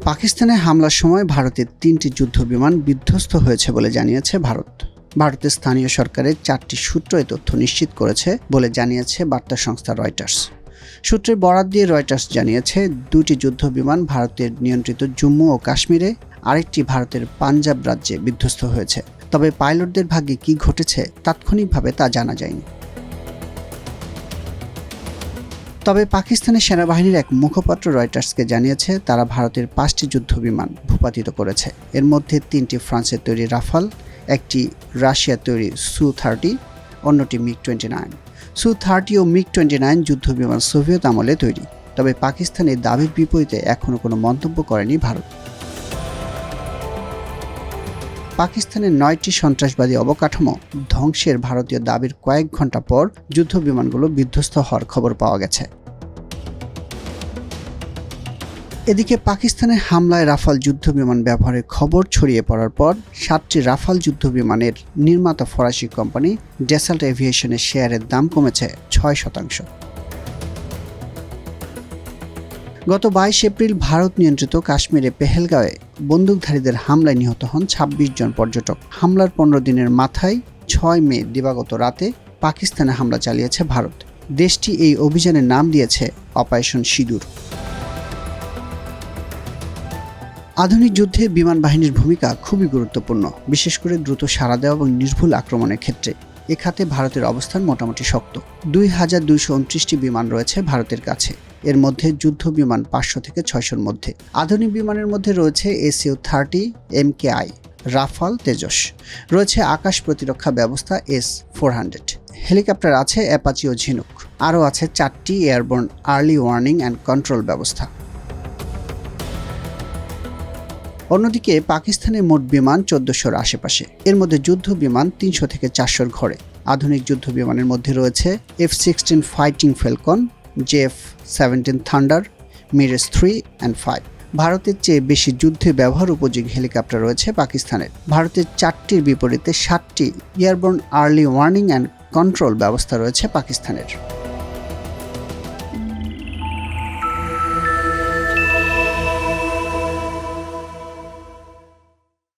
পাকিস্তানে হামলার সময় ভারতের 3টি যুদ্ধবিমান বিধ্বস্ত হয়েছে বলে জানিয়েছে ভারত। ভারতের স্থানীয় সরকারের 4টি সূত্র এ তথ্য নিশ্চিত করেছে বলে জানিয়েছে বার্তা সংস্থা রয়টার্স। সূত্রের বরাত দিয়ে রয়টার্স জানিয়েছে 2টি যুদ্ধবিমান ভারতের নিয়ন্ত্রিত জম্মু ও কাশ্মীরে, আরেকটি ভারতের পাঞ্জাব রাজ্যে বিধ্বস্ত হয়েছে। তবে পাইলটদের ভাগ্যে কী ঘটেছে তাৎক্ষণিকভাবে তা জানা যায়নি। তবে পাকিস্তানের সেনাবাহিনীর এক মুখপাত্র রয়টার্সকে জানিয়েছে তারা ভারতের 5টি যুদ্ধবিমান ভূপাতিত করেছে। এর মধ্যে 3টি ফ্রান্সের তৈরি রাফাল, একটি রাশিয়ার তৈরি সু-30, অন্যটি মিগ-29। সু-30 ও মিগ-29 যুদ্ধবিমান সোভিয়েত আমলে তৈরি। তবে পাকিস্তানের দাবির বিপরীতে এখনও কোনো মন্তব্য করেনি ভারত। পাকিস্তানের 9টি সন্ত্রাসবাদী অবকাঠামো ধ্বংসের ভারতীয় দাবির কয়েক ঘন্টা পর যুদ্ধবিমানগুলো বিধ্বস্ত হওয়ার খবর পাওয়া গেছে। এদিকে পাকিস্তানের হামলায় রাফাল যুদ্ধবিমান ব্যবহারের খবর ছড়িয়ে পড়ার পর 7টি রাফাল যুদ্ধবিমানের নির্মাতা ফরাসি কোম্পানি ড্যাসল্ট এভিয়েশনের শেয়ারের দাম কমেছে 6%। গত 22 এপ্রিল ভারত নিয়ন্ত্রিত কাশ্মীরে পেহেলগাঁওয়ে বন্দুকধারীদের হামলায় নিহত হন 26 জন পর্যটক। হামলার 15 দিনের মাথায় 6 মে দিবাগত রাতে পাকিস্তানে হামলা চালিয়েছে ভারত। দেশটি এই অভিযানের নাম দিয়েছে অপারেশন সিঁদুর। আধুনিক যুদ্ধে বিমান বাহিনীর ভূমিকা খুবই গুরুত্বপূর্ণ, বিশেষ করে দ্রুত সাড়া দেওয়া এবং নির্ভুল আক্রমণের ক্ষেত্রে। এ খাতে ভারতের অবস্থান মোটামুটি শক্ত। 2229টি বিমান রয়েছে ভারতের কাছে। এর মধ্যে যুদ্ধ বিমান 500 থেকে 600-র মধ্যে। আধুনিক বিমানের মধ্যে রয়েছে SU-30 MKI, রাফাল, তেজস। রয়েছে আকাশ প্রতিরক্ষা ব্যবস্থা S-400। হেলিকপ্টার আছে অ্যাপাচি ও ঝিনুক। আরও আছে 4টি airborne early warning and control ব্যবস্থা। অন্যদিকে পাকিস্তানের মোট বিমান 1400-র আশেপাশে। এর মধ্যে যুদ্ধ বিমান 300 থেকে 400-র ঘরে। আধুনিক যুদ্ধ বিমানের মধ্যে রয়েছে F-16 fighting Falcon, JF-17 thunder, Mirage 3 and 5। ভারতের চেয়ে বেশি যুদ্ধে ব্যবহার উপযোগী হেলিকপ্টার রয়েছে পাকিস্তানের। ভারতের 4টির বিপরীতে 7টি airborne early warning and control ব্যবস্থা রয়েছে পাকিস্তানের।